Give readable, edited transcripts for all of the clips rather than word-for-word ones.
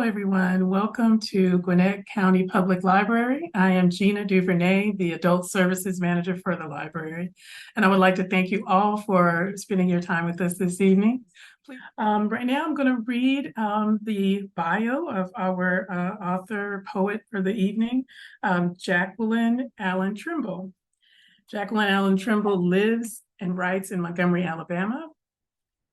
everyone. Welcome to Gwinnett County Public Library. I am Gina Duvernay, the Adult Services Manager for the library. And I would like to thank you all for spending your time with us this evening. Right now, I'm going to read the bio of our author poet for the evening, Jacqueline Allen Trimble. Jacqueline Allen Trimble lives and writes in Montgomery, Alabama.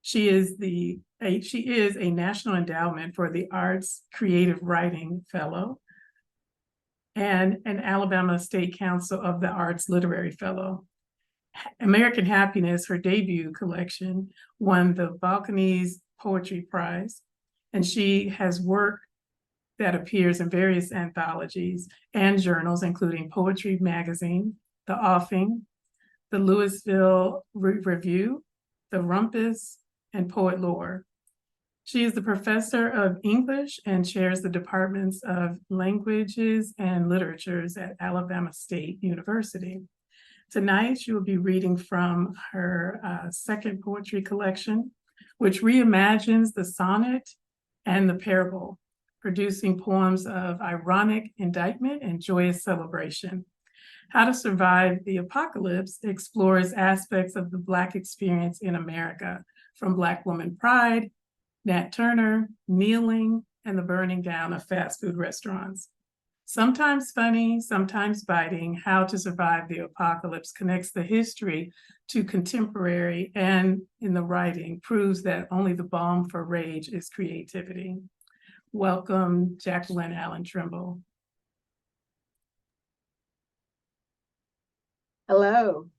She is a National Endowment for the Arts Creative Writing Fellow and an Alabama State Council of the Arts Literary Fellow. American Happiness, her debut collection, won the Balconies Poetry Prize, and she has work that appears in various anthologies and journals, including Poetry Magazine, The Offing, the Louisville Review, the Rumpus, and Poet Lore. She is the professor of English and chairs the departments of languages and literatures at Alabama State University. Tonight, she will be reading from her second poetry collection, which reimagines the sonnet and the parable, producing poems of ironic indictment and joyous celebration. How to Survive the Apocalypse explores aspects of the Black experience in America, from Black woman pride, Nat Turner, kneeling, and the burning down of fast food restaurants. Sometimes funny, sometimes biting, How to Survive the Apocalypse connects the history to contemporary, and in the writing proves that only the balm for rage is creativity. Welcome, Jacqueline Allen Trimble. Hello,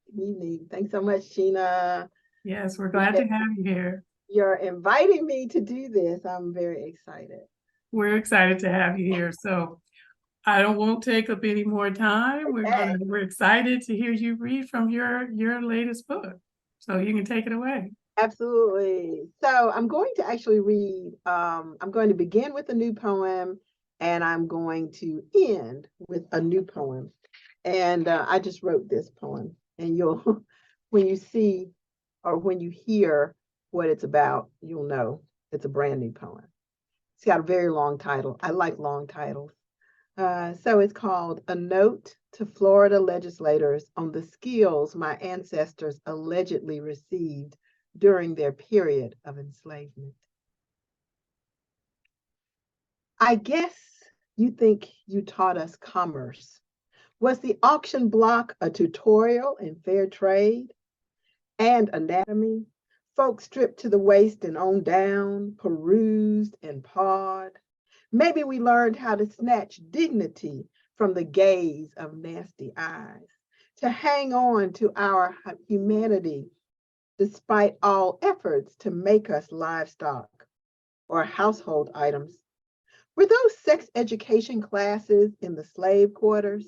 good evening. Thanks so much, Gina. Yes, we're glad to have you here. You're inviting me to do this. I'm very excited. We're excited to have you here. So won't take up any more time. We're excited to hear you read from your latest book. So you can take it away. Absolutely. So I'm going to actually read, I'm going to begin with a new poem, and I'm going to end with a new poem. And I just wrote this poem, and you'll, when you see or when you hear what it's about, you'll know it's a brand new poem. It's got a very long title. I like long titles. So it's called A Note to Florida Legislators on the Skills My Ancestors Allegedly Received During Their Period of Enslavement. I guess you think you taught us commerce. Was the auction block a tutorial in fair trade and anatomy? Folks stripped to the waist and on down, perused and pawed. Maybe we learned how to snatch dignity from the gaze of nasty eyes, to hang on to our humanity despite all efforts to make us livestock or household items. Were those sex education classes in the slave quarters?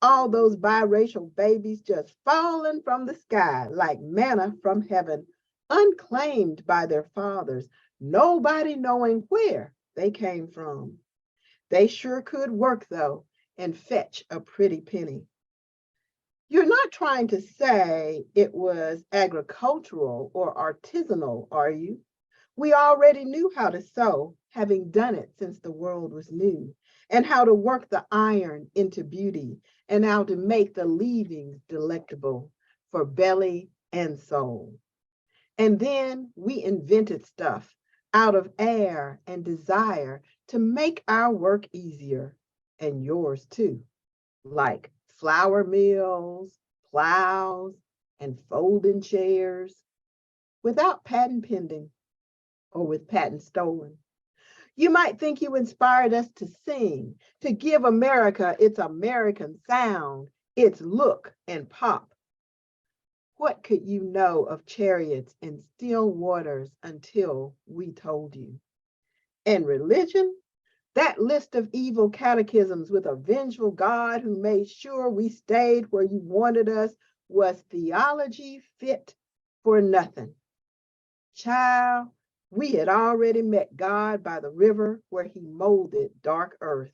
All those biracial babies just falling from the sky like manna from heaven, unclaimed by their fathers, nobody knowing where they came from. They sure could work, though, and fetch a pretty penny. You're not trying to say it was agricultural or artisanal, are you? We already knew how to sew, having done it since the world was new, and how to work the iron into beauty, and how to make the leavings delectable for belly and soul. And then we invented stuff out of air and desire to make our work easier, and yours too, like flour mills, plows, and folding chairs, without patent pending or with patent stolen. You might think you inspired us to sing, to give America its American sound, its look and pop. What could you know of chariots and still waters until we told you? And religion? That list of evil catechisms with a vengeful God who made sure we stayed where you wanted us was theology fit for nothing. Child, we had already met God by the river where he molded dark earth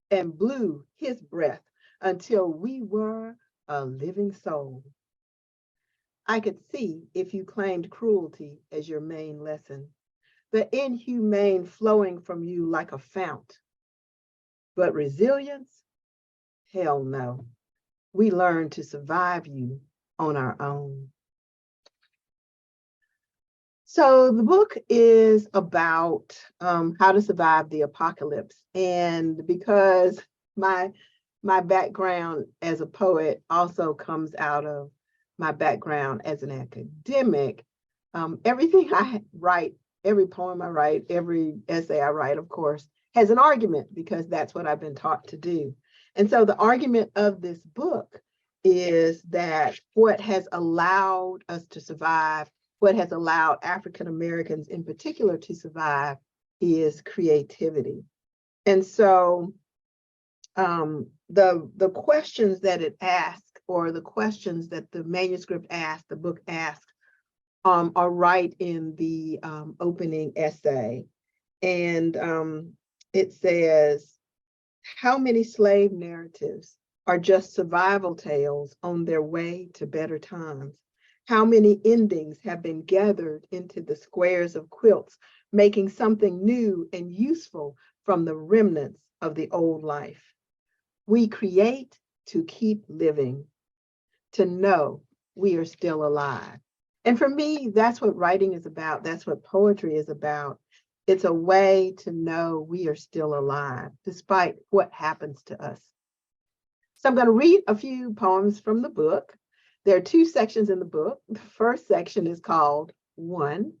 and blew his breath until we were a living soul. I could see if you claimed cruelty as your main lesson, the inhumane flowing from you like a fount. But resilience? Hell no. We learn to survive you on our own. So the book is about how to survive the apocalypse. And because my background as a poet also comes out of my background as an academic, everything I write, every poem I write, every essay I write, of course, has an argument because that's what I've been taught to do. And so the argument of this book is that what has allowed us to survive, what has allowed African Americans in particular to survive, is creativity. And so the questions that it asks, or the questions that the manuscript asks, the book asks, are right in the opening essay. And it says, how many slave narratives are just survival tales on their way to better times? How many endings have been gathered into the squares of quilts, making something new and useful from the remnants of the old life? We create to keep living, to know we are still alive. And for me, that's what writing is about. That's what poetry is about. It's a way to know we are still alive, despite what happens to us. So I'm going to read a few poems from the book. There are two sections in the book. The first section is called 1,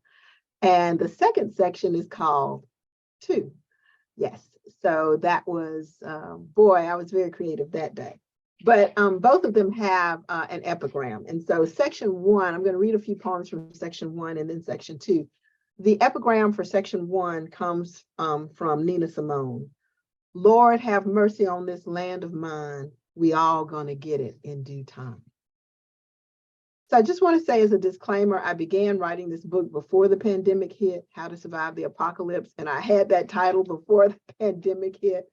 and the second section is called 2. Yes, so that was, boy, I was very creative that day. But both of them have an epigram. And so section 1, I'm going to read a few poems from section 1 and then section 2. The epigram for section 1 comes from Nina Simone. Lord, have mercy on this land of mine. We all gonna get it in due time. So I just want to say as a disclaimer, I began writing this book before the pandemic hit, How to Survive the Apocalypse, and I had that title before the pandemic hit,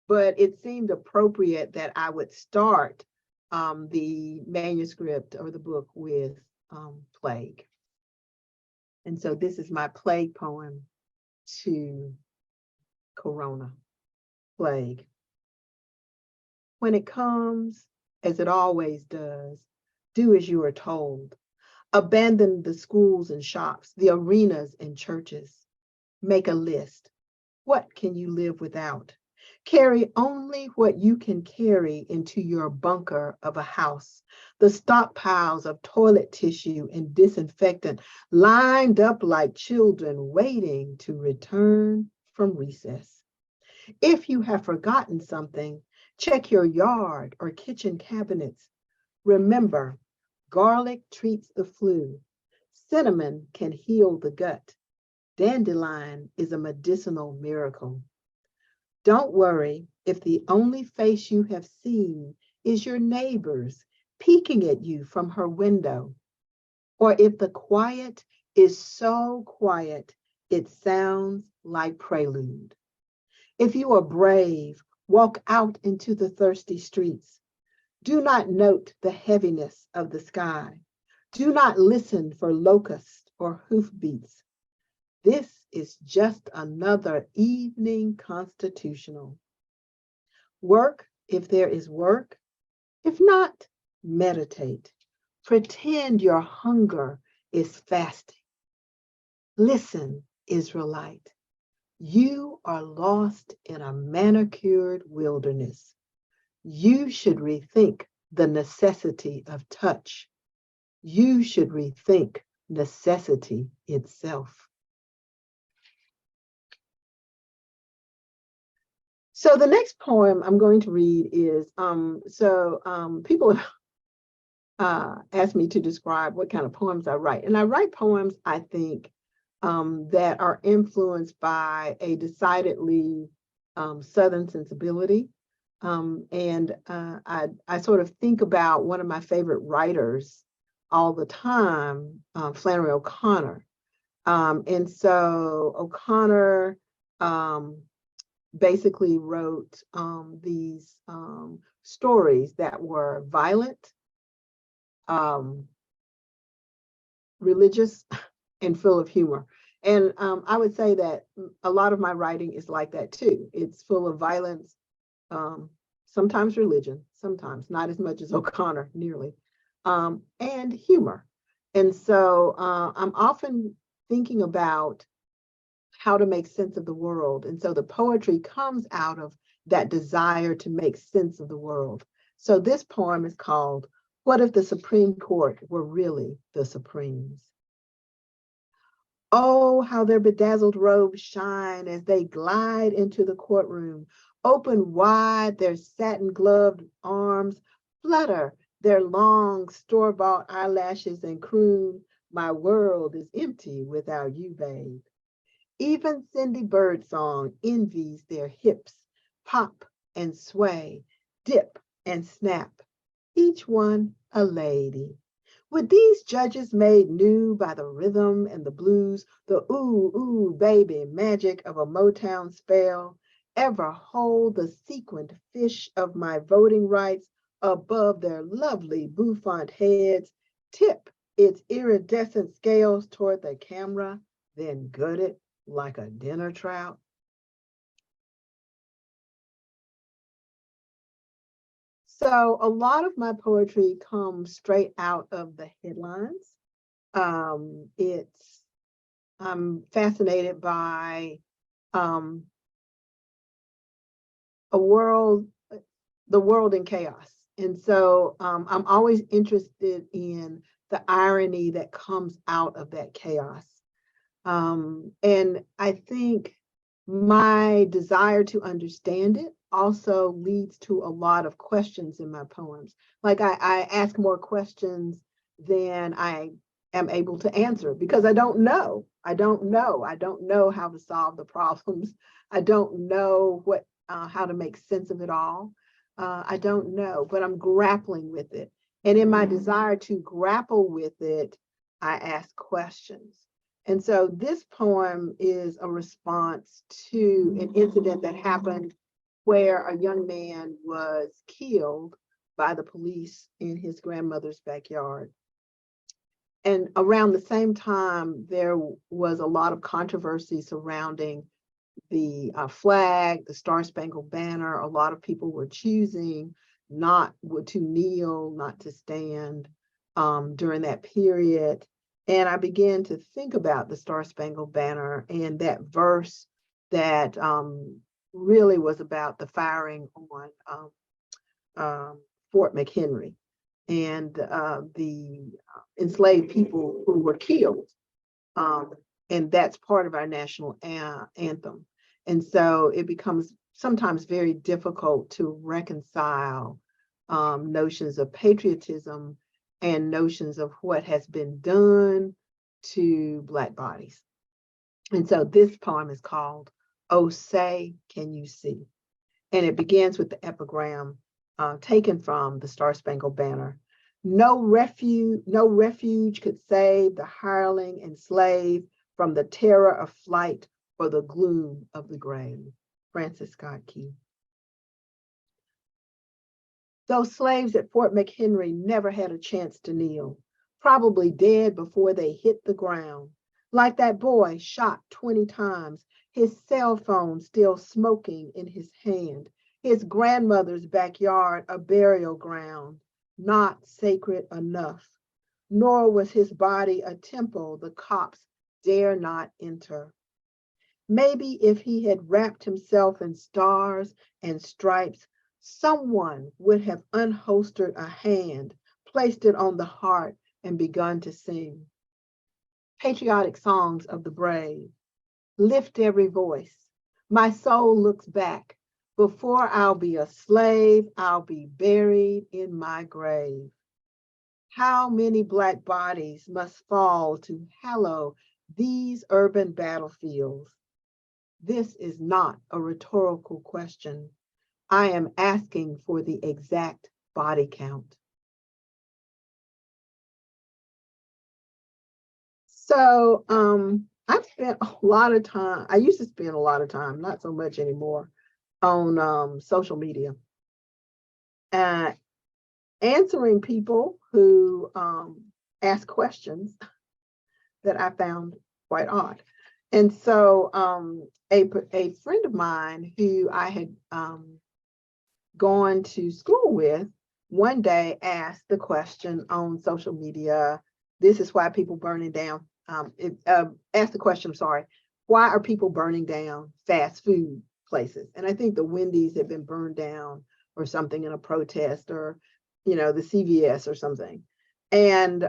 but it seemed appropriate that I would start the manuscript or the book with plague. And so this is my plague poem to Corona, plague. When it comes, as it always does, do as you are told. Abandon the schools and shops, the arenas and churches. Make a list. What can you live without? Carry only what you can carry into your bunker of a house. The stockpiles of toilet tissue and disinfectant lined up like children waiting to return from recess. If you have forgotten something, check your yard or kitchen cabinets. Remember, garlic treats the flu. Cinnamon can heal the gut. Dandelion is a medicinal miracle. Don't worry if the only face you have seen is your neighbor's peeking at you from her window, or if the quiet is so quiet it sounds like prelude. If you are brave, walk out into the thirsty streets. Do not note the heaviness of the sky. Do not listen for locusts or hoofbeats. This is just another evening constitutional. Work if there is work. If not, meditate. Pretend your hunger is fasting. Listen, Israelite. You are lost in a manicured wilderness. You should rethink the necessity of touch. You should rethink necessity itself. So the next poem I'm going to read is, people ask me to describe what kind of poems I write. And I write poems, I think, that are influenced by a decidedly Southern sensibility. I sort of think about one of my favorite writers all the time, Flannery O'Connor. And so O'Connor basically wrote these stories that were violent, religious, and full of humor. And I would say that a lot of my writing is like that too. It's full of violence, sometimes religion, sometimes not as much as O'Connor, nearly, and humor. And so I'm often thinking about how to make sense of the world. And so the poetry comes out of that desire to make sense of the world. So this poem is called, What If the Supreme Court Were Really the Supremes? Oh, how their bedazzled robes shine as they glide into the courtroom. Open wide their satin-gloved arms, flutter their long store-bought eyelashes and croon, my world is empty without you, babe. Even Cindy Birdsong envies their hips, pop and sway, dip and snap, each one a lady. Would these judges made new by the rhythm and the blues, the ooh, ooh, baby magic of a Motown spell, ever hold the sequined fish of my voting rights above their lovely bouffant heads, tip its iridescent scales toward the camera, then gut it like a dinner trout? So a lot of my poetry comes straight out of the headlines. It's I'm fascinated by um, a world, the world in chaos, and so I'm always interested in the irony that comes out of that chaos. And I think my desire to understand it also leads to a lot of questions in my poems. Like I ask more questions than I am able to answer because I don't know. I don't know. I don't know how to solve the problems. I don't know how to make sense of it all. I don't know, but I'm grappling with it. And in my desire to grapple with it, I ask questions. And so this poem is a response to an incident that happened where a young man was killed by the police in his grandmother's backyard. And around the same time, there was a lot of controversy surrounding the flag, the Star Spangled Banner. A lot of people were choosing not to kneel, not to stand during that period. And I began to think about the Star Spangled Banner and that verse that really was about the firing on Fort McHenry and the enslaved people who were killed. And that's part of our national anthem. And so it becomes sometimes very difficult to reconcile notions of patriotism and notions of what has been done to Black bodies. And so this poem is called, Oh, Say, Can You See? And it begins with the epigram taken from the Star Spangled Banner. No refuge could save the hireling and slave from the terror of flight or the gloom of the grave. Francis Scott Key. Those slaves at Fort McHenry never had a chance to kneel, probably dead before they hit the ground. Like that boy shot 20 times, his cell phone still smoking in his hand, his grandmother's backyard a burial ground, not sacred enough. Nor was his body a temple the cops dare not enter. Maybe if he had wrapped himself in stars and stripes, someone would have unholstered a hand, placed it on the heart, and begun to sing. Patriotic songs of the brave. Lift every voice. My soul looks back. Before I'll be a slave, I'll be buried in my grave. How many Black bodies must fall to hallow these urban battlefields? This is not a rhetorical question. I am asking for the exact body count. So I've spent a lot of time, I used to spend a lot of time, not so much anymore, on social media. Answering people who ask questions that I found quite odd. And so a friend of mine who I had gone to school with one day asked the question on social media, this is why people burning down, asked the question, I'm sorry, why are people burning down fast food places? And I think the Wendy's had been burned down or something in a protest, or, the CVS or something. And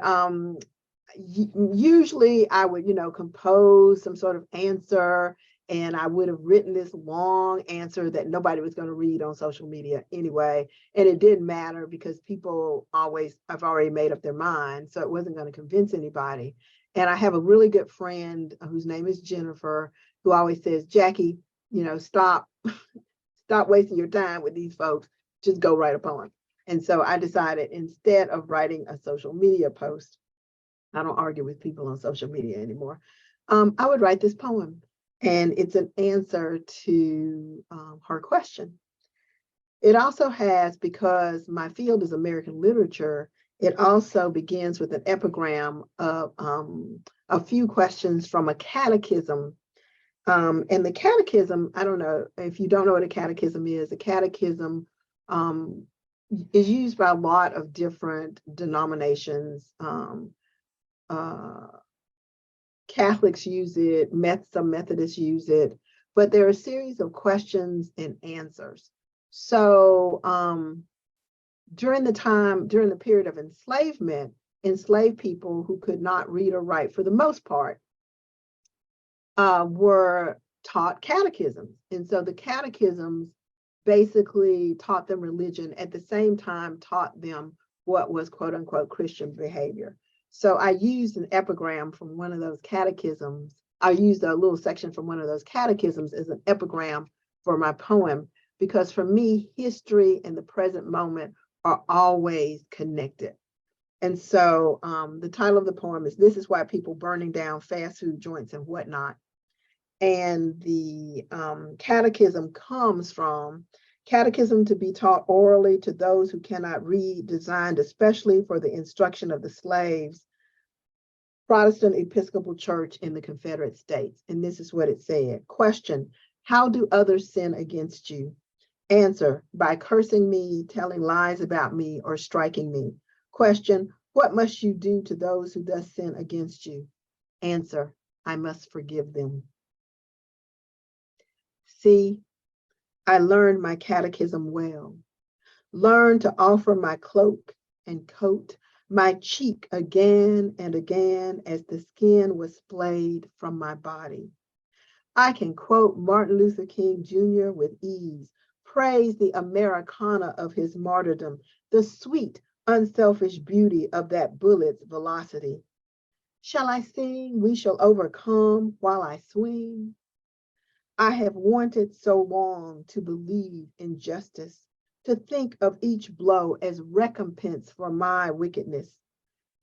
usually I would, compose some sort of answer, and I would have written this long answer that nobody was going to read on social media anyway. And it didn't matter because people have already made up their mind. So it wasn't going to convince anybody. And I have a really good friend whose name is Jennifer, who always says, Jackie, stop wasting your time with these folks. Just go write a poem. And so I decided, instead of writing a social media post, I don't argue with people on social media anymore, I would write this poem. And it's an answer to her question. It also has, because my field is American literature, it also begins with an epigram of a few questions from a catechism. And the catechism, I don't know if you don't know what a catechism is. A catechism is used by a lot of different denominations. Catholics use it, some Methodists use it, but there are a series of questions and answers. So during the period of enslavement, enslaved people who could not read or write, for the most part, were taught catechisms. And so the catechisms basically taught them religion, at the same time taught them what was quote unquote Christian behavior. So I used an epigram from one of those catechisms. I used a little section from one of those catechisms as an epigram for my poem, because for me, history and the present moment are always connected. And so the title of the poem is This Is Why People Burning Down Fast Food Joints and Whatnot. And the catechism comes from Catechism to be taught orally to those who cannot read, designed especially for the instruction of the slaves, Protestant Episcopal Church in the Confederate States. And this is what it said. Question: how do others sin against you? Answer: by cursing me, telling lies about me, or striking me. Question: what must you do to those who thus sin against you? Answer: I must forgive them. See, I learned my catechism well, learned to offer my cloak and coat, my cheek again and again as the skin was splayed from my body. I can quote Martin Luther King Jr. with ease, praise the Americana of his martyrdom, the sweet, unselfish beauty of that bullet's velocity. Shall I sing, we shall overcome while I swing? I have wanted so long to believe in justice, to think of each blow as recompense for my wickedness.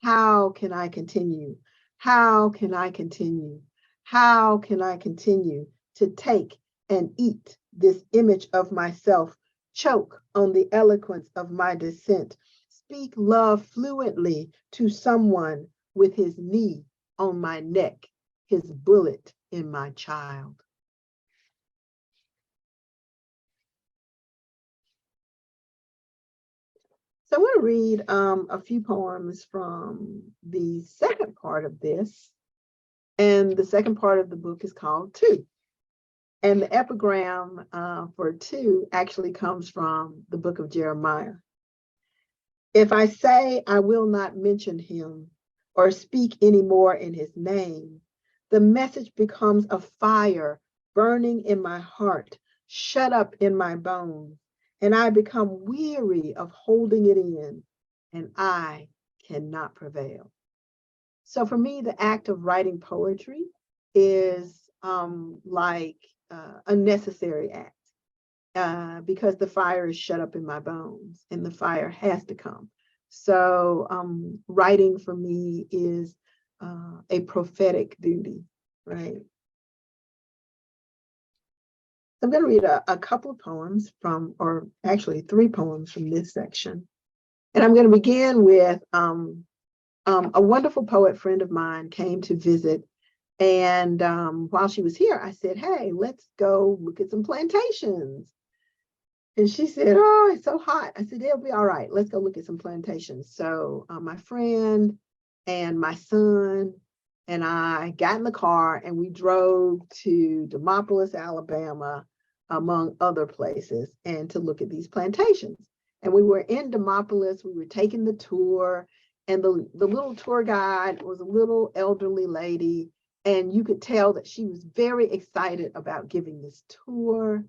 How can I continue? How can I continue? How can I continue to take and eat this image of myself, choke on the eloquence of my dissent, speak love fluently to someone with his knee on my neck, his bullet in my child? So I want to read a few poems from the second part of this. And the second part of the book is called Two. And the epigram for two actually comes from the book of Jeremiah. If I say I will not mention him or speak anymore in his name, the message becomes a fire burning in my heart, shut up in my bones. And I become weary of holding it in, and I cannot prevail. So for me, the act of writing poetry is like a necessary act because the fire is shut up in my bones and the fire has to come. So writing for me is a prophetic duty, right? I'm going to read a couple of poems from, or actually 3 poems from this section. And I'm going to begin with a wonderful poet friend of mine came to visit And while she was here, I said, hey, let's go look at some plantations. And she said, oh, it's so hot. I said, it'll be all right. Let's go look at some plantations. So my friend and my son and I got in the car and we drove to Demopolis, Alabama, among other places, and to look at these plantations. And we were in Demopolis, we were taking the tour, and the little tour guide was a little elderly lady, and you could tell that she was very excited about giving this tour.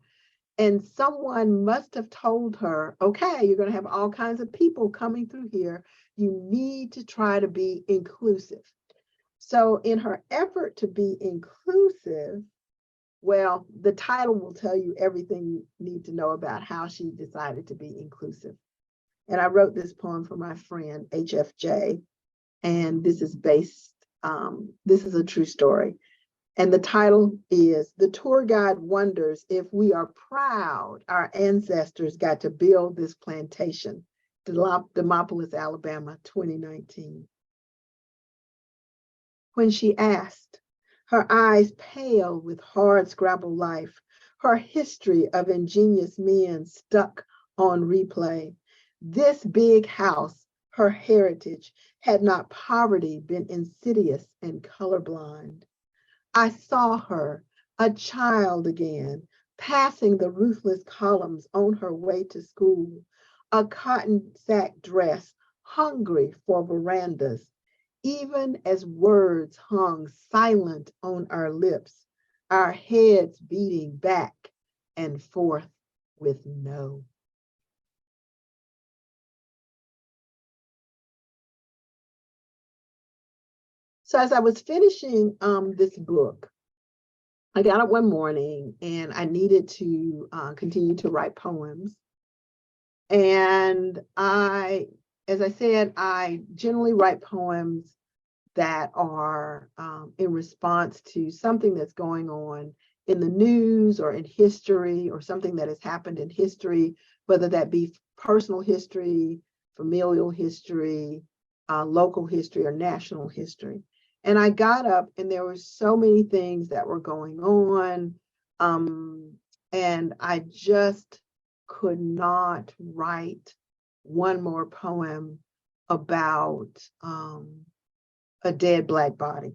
And someone must have told her, okay, you're going to have all kinds of people coming through here. You need to try to be inclusive. So in her effort to be inclusive, well, the title will tell you everything you need to know about how she decided to be inclusive. And I wrote this poem for my friend, HFJ, and this is this is a true story. And the title is, The Tour Guide Wonders If We Are Proud Our Ancestors Got to Build This Plantation, Demopolis, Alabama, 2019. When she asked, her eyes pale with hard scrabble life, her history of ingenious men stuck on replay. This big house, her heritage, had not poverty been insidious and colorblind. I saw her, a child again, passing the ruthless columns on her way to school, a cotton sack dress, hungry for verandas. Even as words hung silent on our lips, our heads beating back and forth with no. So as I was finishing this book, I got up one morning and I needed to continue to write poems. And as I said, I generally write poems that are in response to something that's going on in the news or in history, or something that has happened in history, whether that be personal history, familial history, local history, or national history. And I got up and there were so many things that were going on. And I just could not write one more poem about a dead Black body.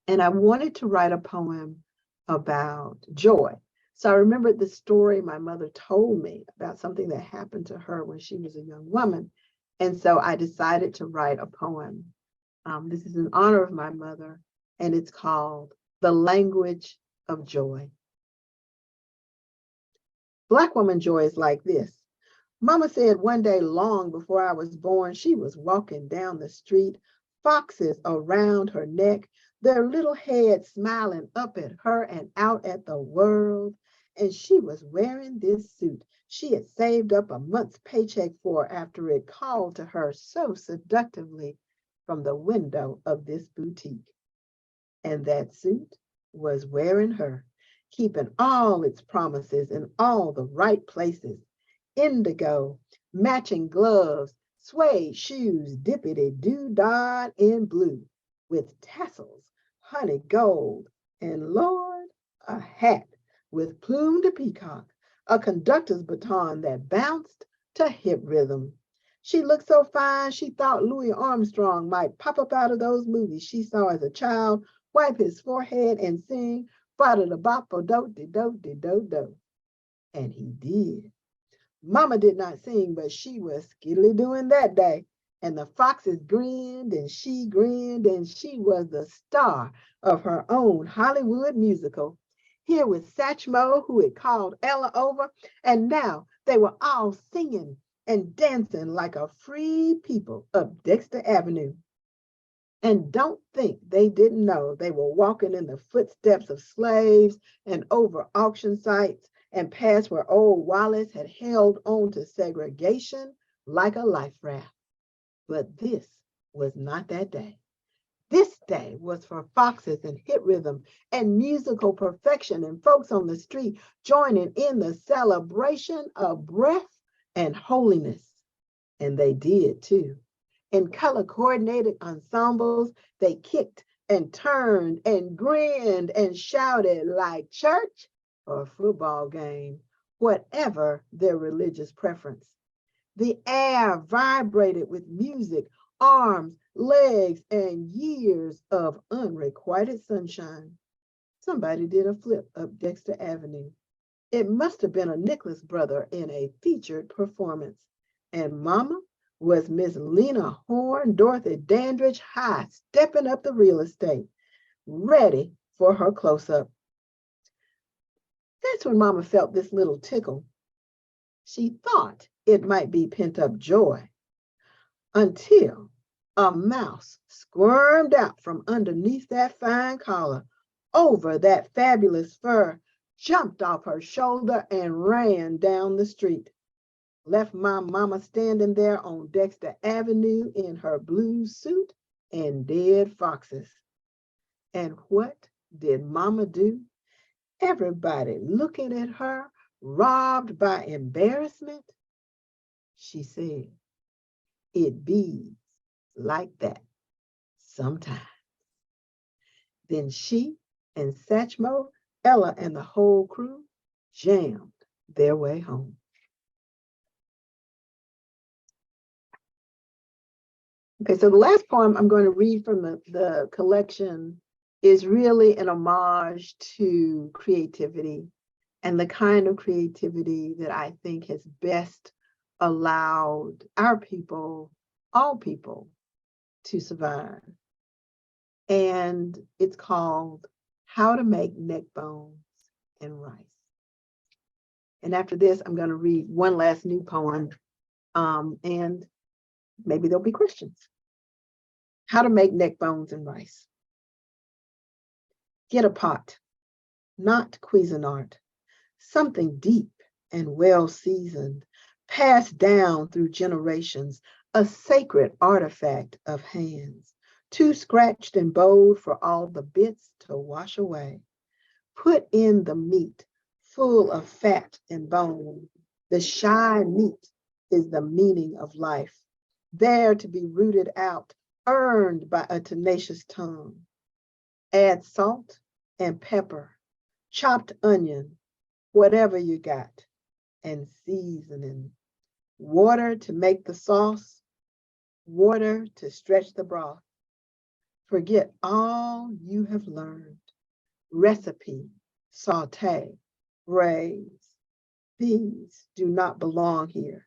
And I wanted to write a poem about joy. So I remembered the story my mother told me about something that happened to her when she was a young woman. And so I decided to write a poem. This is in honor of my mother, and it's called The Language of Joy. Black woman joy is like this. Mama said one day long before I was born, she was walking down the street, foxes around her neck, their little heads smiling up at her and out at the world. And she was wearing this suit she had saved up a month's paycheck for after it called to her so seductively from the window of this boutique. And that suit was wearing her, keeping all its promises in all the right places. Indigo, matching gloves, suede shoes, dippity-doo-dah in blue, with tassels, honey gold, and Lord, a hat with plume to peacock, a conductor's baton that bounced to hip rhythm. She looked so fine, she thought Louis Armstrong might pop up out of those movies she saw as a child, wipe his forehead and sing, ba-da-da-bop-a-do-de-do-de-do-do. And he did. Mama did not sing, but she was skiddly doing that day. And the foxes grinned, and she was the star of her own Hollywood musical. Here was Satchmo, who had called Ella over, and now they were all singing and dancing like a free people up Dexter Avenue. And don't think they didn't know they were walking in the footsteps of slaves and over auction sites and past where old Wallace had held on to segregation like a life raft. But this was not that day. This day was for foxes and hit rhythm and musical perfection and folks on the street joining in the celebration of breath and holiness. And they did too. In color-coordinated ensembles, they kicked and turned and grinned and shouted like church or a football game, whatever their religious preference. The air vibrated with music, arms, legs, and years of unrequited sunshine. Somebody did a flip up Dexter Avenue. It must have been a Nicholas brother in a featured performance. And Mama was Miss Lena Horn, Dorothy Dandridge High, stepping up the real estate, ready for her close-up. That's when Mama felt this little tickle. She thought it might be pent-up joy until a mouse squirmed out from underneath that fine collar, over that fabulous fur, jumped off her shoulder and ran down the street. Left my mama standing there on Dexter Avenue in her blue suit and dead foxes. And what did Mama do? Everybody looking at her, robbed by embarrassment. She said, "It be like that sometimes." Then she and Satchmo, Ella, and the whole crew jammed their way home. Okay, so the last poem I'm going to read from the collection is really an homage to creativity and the kind of creativity that I think has best allowed our people, all people, to survive. And it's called How to Make Neck Bones and Rice. And after this, I'm going to read one last new poem, and maybe there'll be questions. How to make neck bones and rice. Get a pot, not Cuisinart, something deep and well seasoned, passed down through generations, a sacred artifact of hands, too scratched and bowed for all the bits to wash away. Put in the meat, full of fat and bone. The shy meat is the meaning of life, there to be rooted out, earned by a tenacious tongue. Add salt and pepper, chopped onion, whatever you got, and seasoning. Water to make the sauce, water to stretch the broth. Forget all you have learned. Recipe, saute, braise. These do not belong here.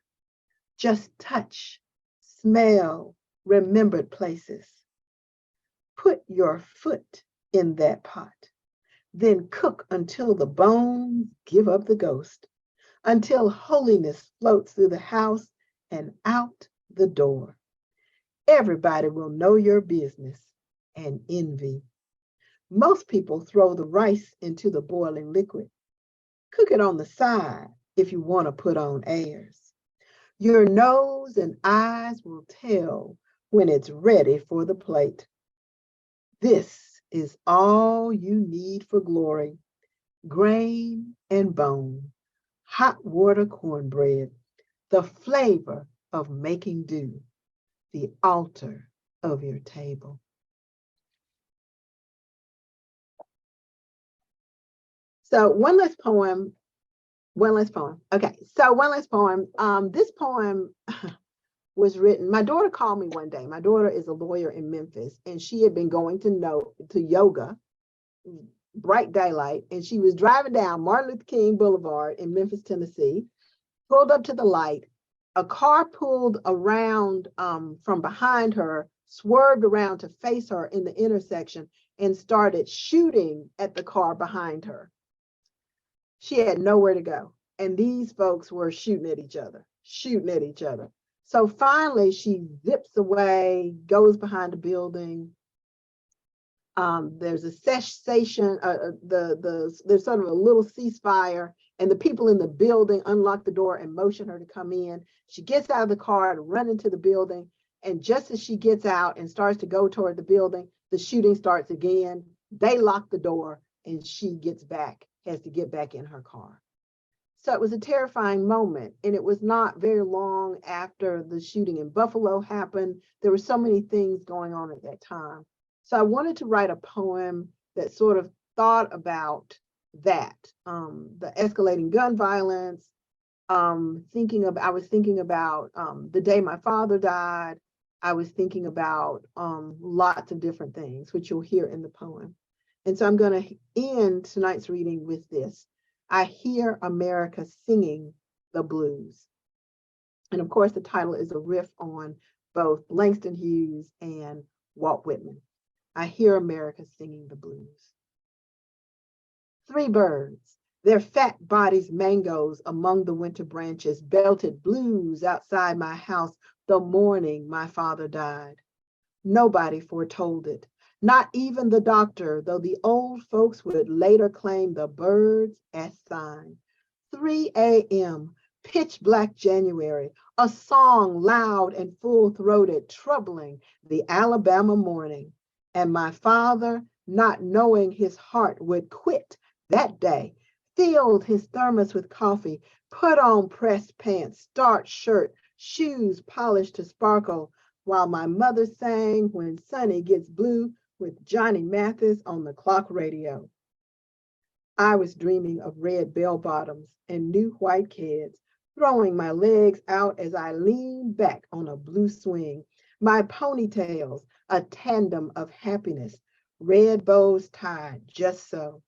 Just touch, smell, remembered places. Put your foot in that pot, then cook until the bones give up the ghost, until holiness floats through the house and out the door. Everybody will know your business and envy. Most people throw the rice into the boiling liquid. Cook it on the side if you want to put on airs. Your nose and eyes will tell when it's ready for the plate. This is all you need for glory. Grain and bone, hot water cornbread, the flavor of making do, the altar of your table. So one last poem. Okay, so one last poem. This poem was written, my daughter called me one day. My daughter is a lawyer in Memphis, and she had been going to yoga, bright daylight, and she was driving down Martin Luther King Boulevard in Memphis, Tennessee, pulled up to the light. A car pulled around from behind her, swerved around to face her in the intersection, and started shooting at the car behind her. She had nowhere to go, and these folks were shooting at each other. So finally, she zips away, goes behind a building. There's a cessation, there's sort of a little ceasefire, and the people in the building unlock the door and motion her to come in. She gets out of the car to run into the building, and just as she gets out and starts to go toward the building, the shooting starts again. They lock the door, and she has to get back in her car. So it was a terrifying moment, and it was not very long after the shooting in Buffalo happened. There were so many things going on at that time. So I wanted to write a poem that sort of thought about that, the escalating gun violence, I was thinking about the day my father died. I was thinking about lots of different things, which you'll hear in the poem. And so I'm going to end tonight's reading with this. I hear America singing the blues. And of course, the title is a riff on both Langston Hughes and Walt Whitman. I hear America singing the blues. Three birds, their fat bodies mangoes among the winter branches, belted blues outside my house the morning my father died. Nobody foretold it, not even the doctor, though the old folks would later claim the birds as sign. 3 a.m., pitch black January, a song loud and full-throated, troubling the Alabama morning. And my father, not knowing his heart would quit that day, filled his thermos with coffee, put on pressed pants, starched shirt, shoes polished to sparkle, while my mother sang When Sonny Gets Blue with Johnny Mathis on the clock radio. I was dreaming of red bell-bottoms and new white kids, throwing my legs out as I leaned back on a blue swing, my ponytails a tandem of happiness, red bows tied just so.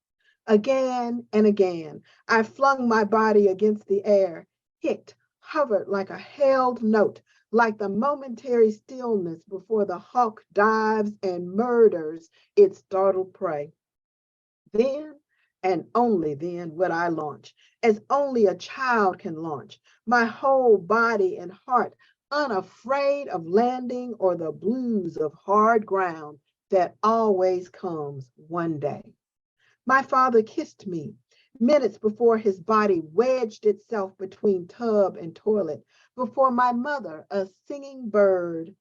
Again and again, I flung my body against the air, hit, hovered like a held note, like the momentary stillness before the hawk dives and murders its startled prey. Then, and only then, would I launch, as only a child can launch, my whole body and heart, unafraid of landing or the blues of hard ground that always comes one day. My father kissed me minutes before his body wedged itself between tub and toilet, before my mother, a singing bird,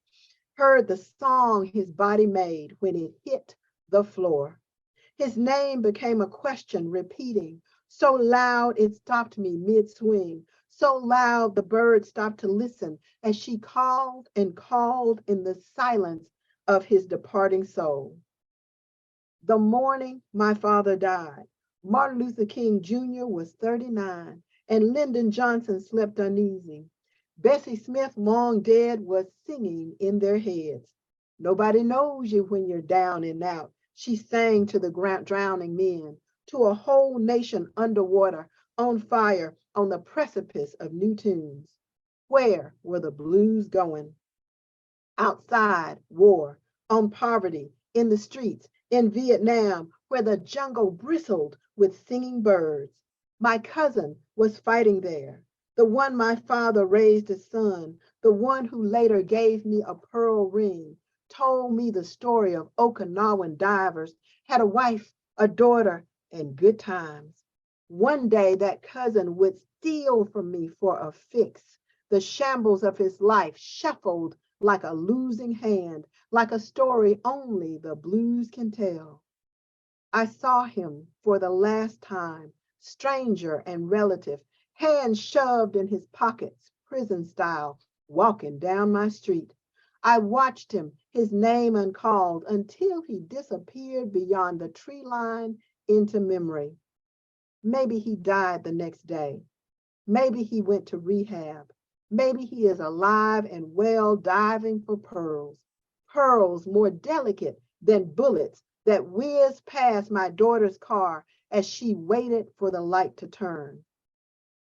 heard the song his body made when it hit the floor. His name became a question repeating, so loud it stopped me mid-swing, so loud the bird stopped to listen as she called and called in the silence of his departing soul. The morning my father died, Martin Luther King Jr. was 39, and Lyndon Johnson slept uneasy. Bessie Smith, long dead, was singing in their heads. Nobody knows you when you're down and out, she sang to the drowning men, to a whole nation underwater, on fire, on the precipice of new tunes. Where were the blues going? Outside, war, on poverty, in the streets, in Vietnam, where the jungle bristled with singing birds. My cousin was fighting there, the one my father raised as son, the one who later gave me a pearl ring, told me the story of Okinawan divers, had a wife, a daughter, and good times. One day that cousin would steal from me for a fix. The shambles of his life shuffled like a losing hand, like a story only the blues can tell. I saw him for the last time, stranger and relative, hands shoved in his pockets, prison style, walking down my street. I watched him, his name uncalled, until he disappeared beyond the tree line into memory. Maybe he died the next day. Maybe he went to rehab. Maybe he is alive and well, diving for pearls. Pearls more delicate than bullets that whizzed past my daughter's car as she waited for the light to turn.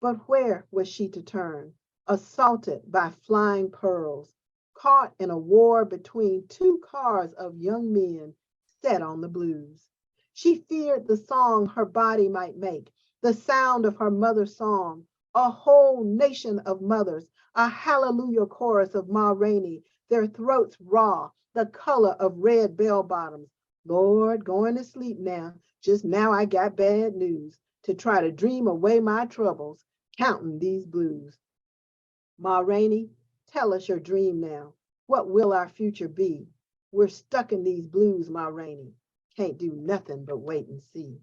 But where was she to turn? Assaulted by flying pearls, caught in a war between two cars of young men set on the blues. She feared the song her body might make, the sound of her mother's song, a whole nation of mothers, a hallelujah chorus of Ma Rainey, their throats raw, the color of red bell-bottoms. Lord, going to sleep now, just now I got bad news, to try to dream away my troubles, counting these blues. Ma Rainey, tell us your dream now. What will our future be? We're stuck in these blues, Ma Rainey. Can't do nothing but wait and see.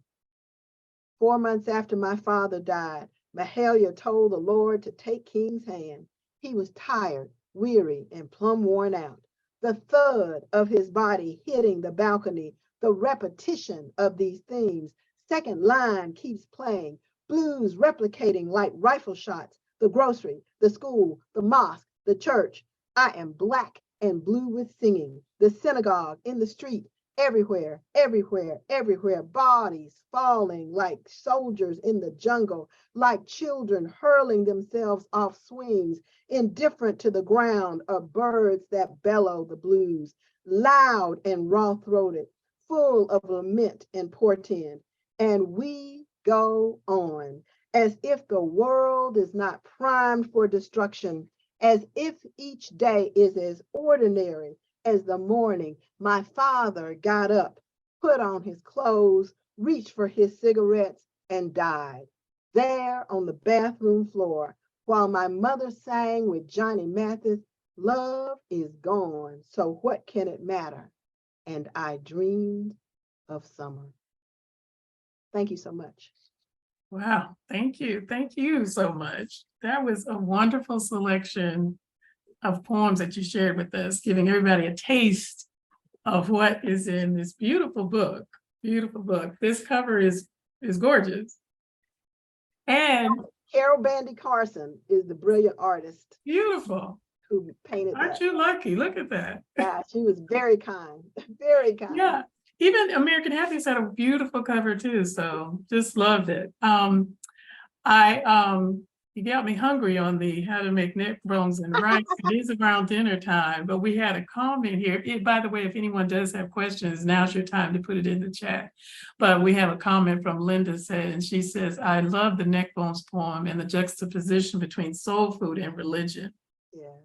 4 months after my father died, Mahalia told the Lord to take King's hand. He was tired, weary, and plumb worn out. the thud of his body hitting the balcony, the repetition of these themes. Second line keeps playing, blues replicating like rifle shots, the grocery, the school, the mosque, the church. I am black and blue with singing, the synagogue, in the street, everywhere, everywhere, everywhere, bodies falling like soldiers in the jungle, like children hurling themselves off swings, indifferent to the ground, are birds that bellow the blues, loud and raw-throated, full of lament and portend. And we go on, as if the world is not primed for destruction, as if each day is as ordinary as the morning my father got up, put on his clothes, reached for his cigarettes, and died there on the bathroom floor, while my mother sang with Johnny Mathis, "Love is gone, so what can it matter?" And I dreamed of summer. Thank you so much. Wow, thank you. Thank you so much. That was a wonderful selection of poems that you shared with us, giving everybody a taste of what is in this beautiful book. Beautiful book. This cover is gorgeous. And Carol Bandy Carson is the brilliant artist beautiful. who painted Aren't that. you lucky? Look at that. Yeah, she was very kind, very kind. Yeah. Even American Happiness had a beautiful cover too. So just loved it. You got me hungry on the how to make neck bones and rice. It is around dinner time, but we had a comment here. By the way, if anyone does have questions, now's your time to put it in the chat. But we have a comment from Linda and she says, "I love the neck bones poem and the juxtaposition between soul food and religion." Yeah.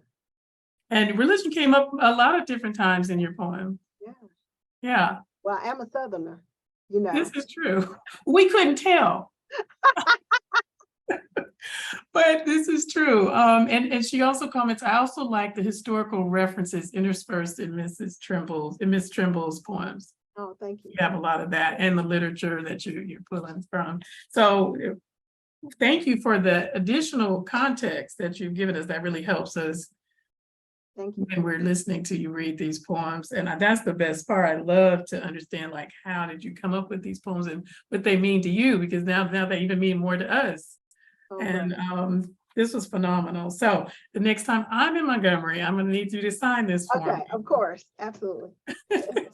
And religion came up a lot of different times in your poem. Yeah. Yeah. Well, I am a Southerner, you know. This is true. We couldn't tell. But this is true. And she also comments, "I also like the historical references interspersed in Miss Trimble's poems." Oh, thank you. You have a lot of that and the literature that you're pulling from. So thank you for the additional context that you've given us. That really helps us. Thank you. When we're listening to you read these poems. And that's the best part. I love to understand, like, how did you come up with these poems and what they mean to you? Because now they even mean more to us. Oh, And right. this was phenomenal. So the next time I'm in Montgomery, I'm going to need you to sign this form. Okay, of course, absolutely.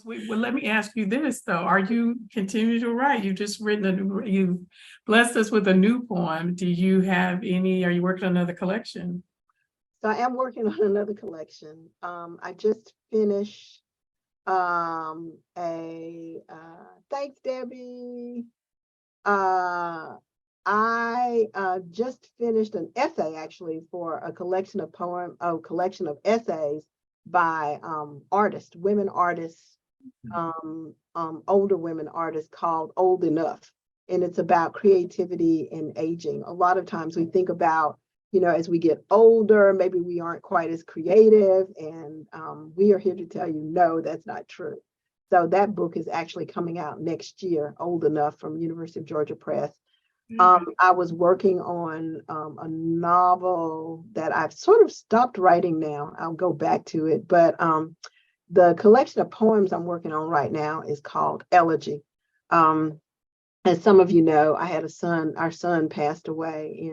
Well, let me ask you this though: are you continuing to write? You've just written you blessed us with a new poem. Do you have any? Are you working on another collection? So I am working on another collection. I just finished thanks, Debbie. I just finished an essay actually for a collection of essays by women artists, older women artists, called Old Enough. And it's about creativity and aging. A lot of times we think about, as we get older, maybe we aren't quite as creative. And we are here to tell you, no, that's not true. So that book is actually coming out next year, Old Enough, from University of Georgia Press. I was working on a novel that I've sort of stopped writing now. I'll go back to it. But the collection of poems I'm working on right now is called Elegy. As some of you know, I had a son. Our son passed away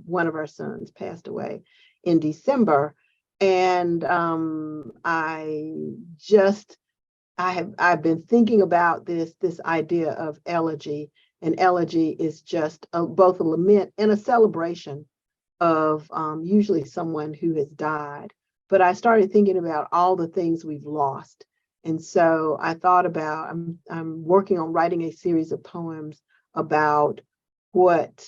one of our sons passed away in December. And I've been thinking about this idea of elegy. And elegy is just both a lament and a celebration of usually someone who has died. But I started thinking about all the things we've lost. And so I thought about, I'm working on writing a series of poems about what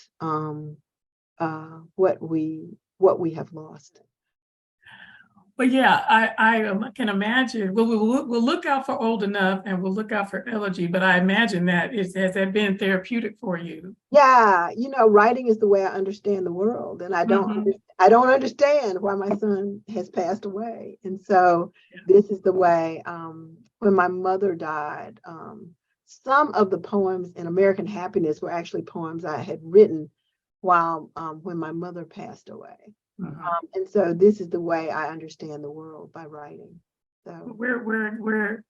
we have lost. But yeah, I can imagine. We'll look out for Old Enough and we'll look out for Elegy. But I imagine has that been therapeutic for you? Yeah, writing is the way I understand the world, and I don't understand why my son has passed away. And so this is the way. When my mother died, some of the poems in American Happiness were actually poems I had written when my mother passed away. And so this is the way I understand the world, by writing. So We're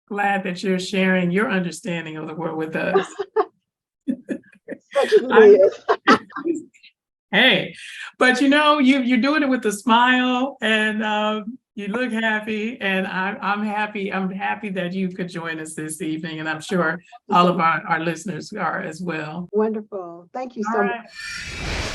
glad that you're sharing your understanding of the world with us. such as I- it is. Hey, but you're doing it with a smile, and you look happy, and I'm happy. I'm happy that you could join us this evening, and I'm sure all of our listeners are as well. Wonderful. Thank you All so right. much.